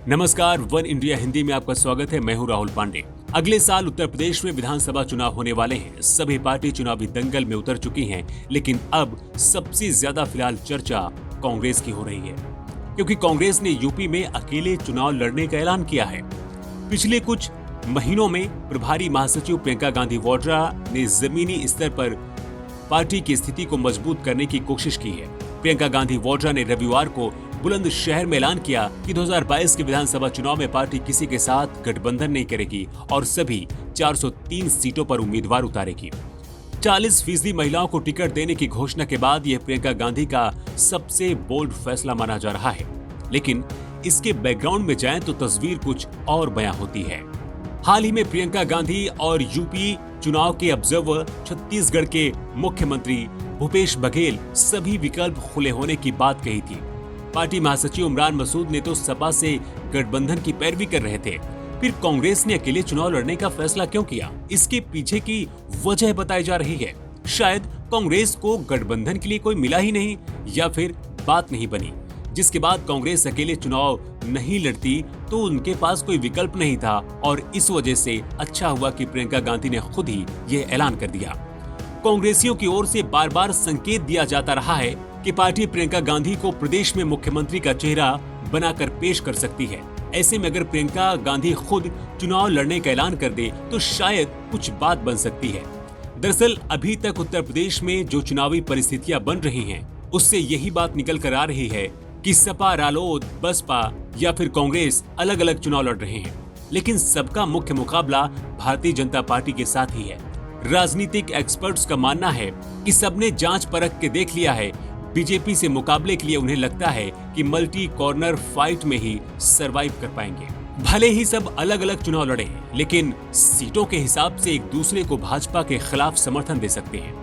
नमस्कार, one India Hindi में आपका स्वागत है। मैं हूं राहुल पांडे। अगले साल उत्तर प्रदेश में विधानसभा चुनाव होने वाले हैं। सभी पार्टी चुनावी दंगल में उतर चुकी हैं, लेकिन अब सबसे ज्यादा फिलहाल चर्चा कांग्रेस की हो रही है, क्योंकि कांग्रेस ने यूपी में अकेले चुनाव लड़ने का ऐलान किया है। पिछले कुछ महीनों में प्रभारी महासचिव प्रियंका गांधी वाड्रा ने जमीनी स्तर पर पार्टी की स्थिति को मजबूत करने की कोशिश की है। प्रियंका गांधी वाड्रा ने रविवार को बुलंदशहर में ऐलान किया कि 2022 के विधानसभा चुनाव में पार्टी किसी के साथ गठबंधन नहीं करेगी और सभी 403 सीटों पर उम्मीदवार उतारेगी। 40% महिलाओं को टिकट देने की घोषणा के बाद यह प्रियंका गांधी का सबसे बोल्ड फैसला माना जा रहा है, लेकिन इसके बैकग्राउंड में जाएं तो तस्वीर कुछ और बयां होती है। हाल ही में प्रियंका गांधी और यूपी चुनाव के ऑब्जर्वर छत्तीसगढ़ के मुख्यमंत्री भूपेश बघेल सभी विकल्प खुले होने की बात कही थी। पार्टी महासचिव इमरान मसूद ने तो सपा से गठबंधन की पैरवी कर रहे थे। फिर कांग्रेस ने अकेले चुनाव लड़ने का फैसला क्यों किया? इसके पीछे की वजह बताई जा रही है। शायद कांग्रेस को गठबंधन के लिए कोई मिला ही नहीं, या फिर बात नहीं बनी, जिसके बाद कांग्रेस अकेले चुनाव नहीं लड़ती तो उनके पास कोई विकल्प नहीं था और इस वजह से अच्छा हुआ कि प्रियंका गांधी ने खुद ही ये ऐलान कर दिया। कांग्रेसियों की ओर से बार बार संकेत दिया जाता रहा है कि पार्टी प्रियंका गांधी को प्रदेश में मुख्यमंत्री का चेहरा बनाकर पेश कर सकती है। ऐसे में अगर प्रियंका गांधी खुद चुनाव लड़ने का ऐलान कर दे तो शायद कुछ बात बन सकती है। दरअसल अभी तक उत्तर प्रदेश में जो चुनावी परिस्थितियां बन रही हैं, उससे यही बात निकल कर आ रही है कि सपा, रालोद, बसपा या फिर कांग्रेस अलग अलग चुनाव लड़ रहे हैं, लेकिन सबका मुख्य मुकाबला भारतीय जनता पार्टी के साथ ही है। राजनीतिक एक्सपर्ट्स का मानना है कि सबने जांच परख के देख लिया है, बीजेपी से मुकाबले के लिए उन्हें लगता है कि मल्टी कॉर्नर फाइट में ही सरवाइव कर पाएंगे। भले ही सब अलग अलग चुनाव लड़े, लेकिन सीटों के हिसाब से एक दूसरे को भाजपा के खिलाफ समर्थन दे सकते हैं।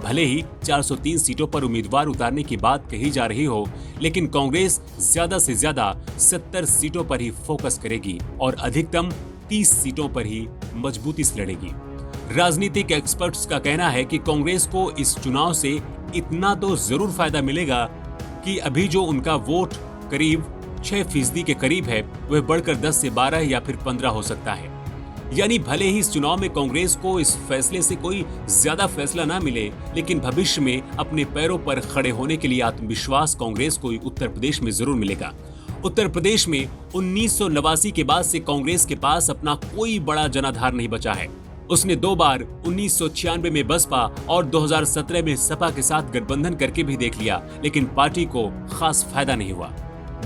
भले ही 403 सीटों पर उम्मीदवार उतारने की बात कही जा रही हो, लेकिन कांग्रेस ज्यादा से ज्यादा 70 सीटों पर ही फोकस करेगी और अधिकतम 30 सीटों पर ही मजबूती से लड़ेगी। राजनीतिक एक्सपर्ट्स का कहना है कि कांग्रेस को इस चुनाव से इतना तो जरूर फायदा मिलेगा कि अभी जो उनका वोट करीब 6% के करीब है, वह बढ़कर 10 से 12 या फिर 15 हो सकता है। यानी भले ही इस चुनाव में कांग्रेस को इस फैसले से कोई ज्यादा फैसला ना मिले, लेकिन भविष्य में अपने पैरों पर खड़े होने के लिए आत्मविश्वास कांग्रेस को उत्तर प्रदेश में जरूर मिलेगा। उत्तर प्रदेश में 1989 के बाद से कांग्रेस के पास अपना कोई बड़ा जनाधार नहीं बचा है। उसने 2 बार 1996 में बसपा और 2017 में सपा के साथ गठबंधन करके भी देख लिया, लेकिन पार्टी को खास फायदा नहीं हुआ।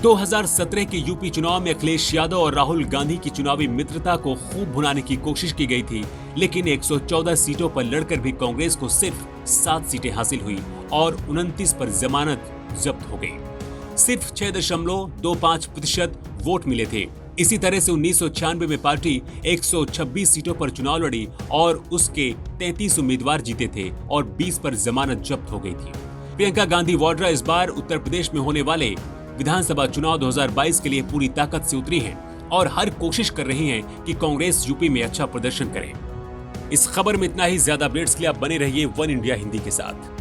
2017 के यूपी चुनाव में अखिलेश यादव और राहुल गांधी की चुनावी मित्रता को खूब भुनाने की कोशिश की गई थी, लेकिन 114 सीटों पर लड़कर भी कांग्रेस को सिर्फ 7 सीटें हासिल हुई और 29 पर जमानत जब्त हो गई। सिर्फ 6.25% वोट मिले थे। इसी तरह से 1996 में पार्टी 126 सीटों पर चुनाव लड़ी और उसके 33 उम्मीदवार जीते थे और 20 पर जमानत जब्त हो गई थी। प्रियंका गांधी वाड्रा इस बार उत्तर प्रदेश में होने वाले विधानसभा चुनाव 2022 के लिए पूरी ताकत से उतरी हैं और हर कोशिश कर रही हैं कि कांग्रेस यूपी में अच्छा प्रदर्शन करे। इस खबर में इतना ही। ज्यादा अपडेट्स के लिए आप बने रहिए वन इंडिया हिंदी के साथ।